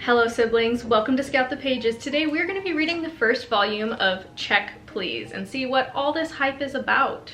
Hello siblings, welcome to Scout the Pages. Today we're going to be reading the first volume of Check Please and see what all this hype is about.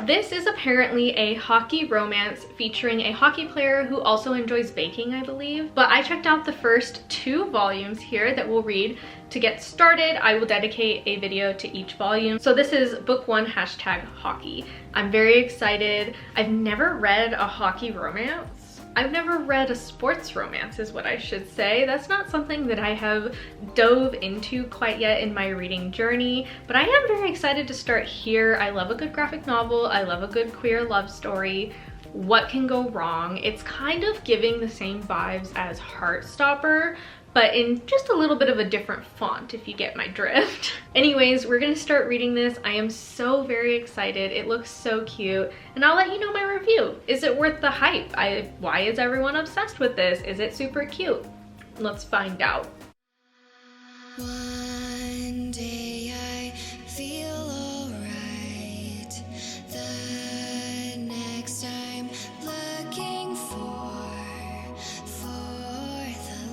This is apparently a hockey romance featuring a hockey player who also enjoys baking, I believe. But I checked out the first 2 volumes here that we'll read. To get started, I will dedicate a video to each volume. So this is book 1, #hockey. I'm very excited. I've never read a hockey romance. I've never read a sports romance is what I should say. That's not something that I have dove into quite yet in my reading journey, but I am very excited to start here. I love a good graphic novel. I love a good queer love story. What can go wrong? It's kind of giving the same vibes as Heartstopper, but in just a little bit of a different font, if you get my drift. Anyways, we're gonna start reading this. I am so very excited. It looks so cute, and I'll let you know my review. Is it worth the hype? Why is everyone obsessed with this? Is it super cute? Let's find out. One day I feel alright. The next I'm looking for the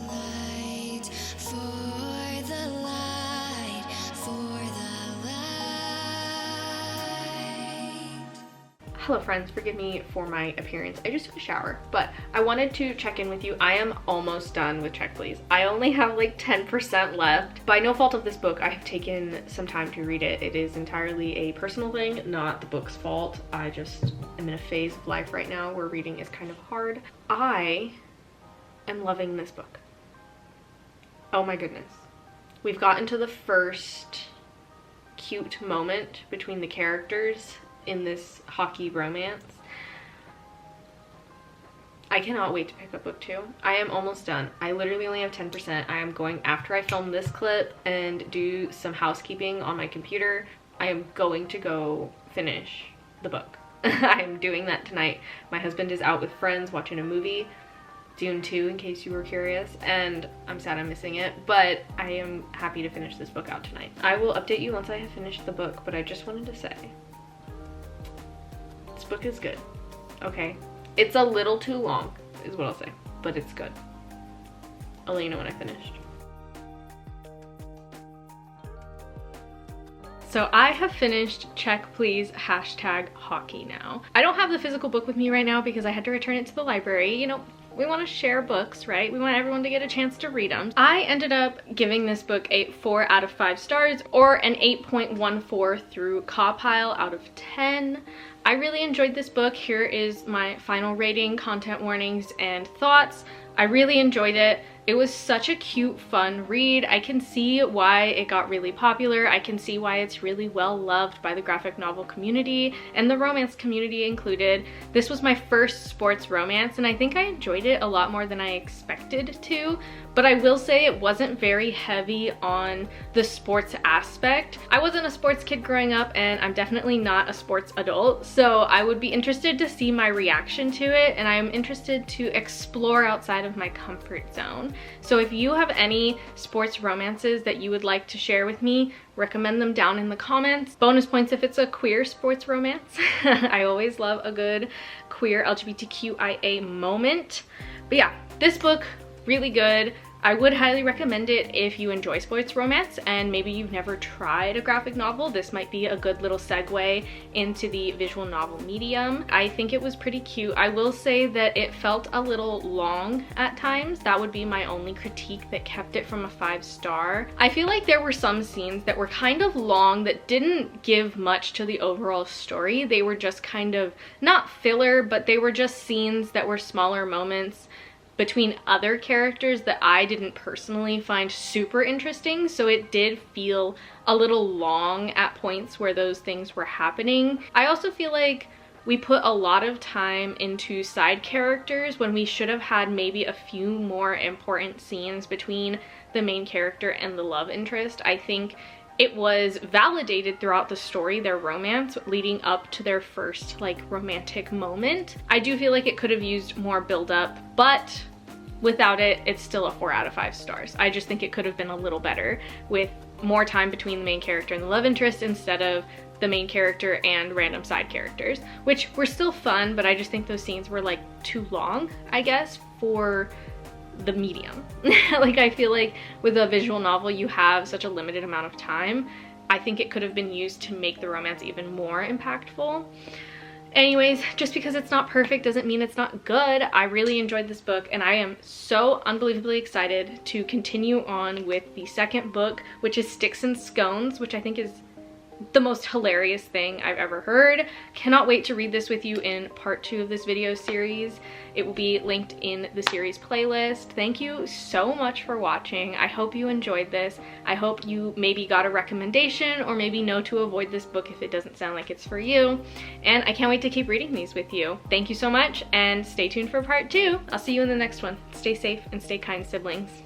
light, for the light, for the light. Hello friends, forgive me for my appearance. I just took a shower, but I wanted to check in with you. I am almost done with Check Please. I only have like 10% left. By no fault of this book, I have taken some time to read it. It is entirely a personal thing, not the book's fault. I just am in a phase of life right now where reading is kind of hard. I am loving this book. Oh my goodness. We've gotten to the first cute moment between the characters in this hockey romance. I cannot wait to pick up book 2. I am almost done. I literally only have 10%. I am going, after I film this clip and do some housekeeping on my computer, I am going to go finish the book. I am doing that tonight. My husband is out with friends watching a movie, Dune 2 in case you were curious, and I'm sad I'm missing it, but I am happy to finish this book out tonight. I will update you once I have finished the book, but I just wanted to say, this book is good, okay? It's a little too long, is what I'll say, but it's good. I'll let you know when I finished. So I have finished Check Please #hockey now. I don't have the physical book with me right now because I had to return it to the library. You know, we want to share books, right? We want everyone to get a chance to read them. I ended up giving this book a 4 out of 5 stars, or an 8.14 through Cawpile out of 10. I really enjoyed this book. Here is my final rating, content warnings, and thoughts. I really enjoyed it. It was such a cute, fun read. I can see why it got really popular. I can see why it's really well loved by the graphic novel community and the romance community included. This was my first sports romance, and I think I enjoyed it a lot more than I expected to. But I will say it wasn't very heavy on the sports aspect. I wasn't a sports kid growing up, and I'm definitely not a sports adult, so I would be interested to see my reaction to it, and I'm interested to explore outside of my comfort zone. So if you have any sports romances that you would like to share with me, recommend them down in the comments. Bonus points if it's a queer sports romance. I always love a good queer LGBTQIA moment. But yeah, this book, really good. I would highly recommend it if you enjoy sports romance and maybe you've never tried a graphic novel. This might be a good little segue into the visual novel medium. I think it was pretty cute. I will say that it felt a little long at times. That would be my only critique that kept it from a 5-star. I feel like there were some scenes that were kind of long that didn't give much to the overall story. They were just kind of, not filler, but they were just scenes that were smaller moments between other characters that I didn't personally find super interesting, so it did feel a little long at points where those things were happening. I also feel like we put a lot of time into side characters when we should have had maybe a few more important scenes between the main character and the love interest. I think it was validated throughout the story, their romance, leading up to their first like romantic moment. I do feel like it could have used more build up, but without it, it's still a 4 out of 5 stars. I just think it could have been a little better with more time between the main character and the love interest instead of the main character and random side characters, which were still fun, but I just think those scenes were like too long, I guess, for the medium. Like, I feel like with a visual novel, you have such a limited amount of time. I think it could have been used to make the romance even more impactful. Anyways, just because it's not perfect doesn't mean it's not good. I really enjoyed this book, and I am so unbelievably excited to continue on with the second book, which is Sticks and Scones, which I think is the most hilarious thing I've ever heard. Cannot wait to read this with you in part 2 of this video series. It will be linked in the series playlist. Thank you so much for watching. I hope you enjoyed this. I hope you maybe got a recommendation or maybe know to avoid this book if it doesn't sound like it's for you. And I can't wait to keep reading these with you. Thank you so much, and stay tuned for part 2. I'll see you in the next one. Stay safe and stay kind, siblings.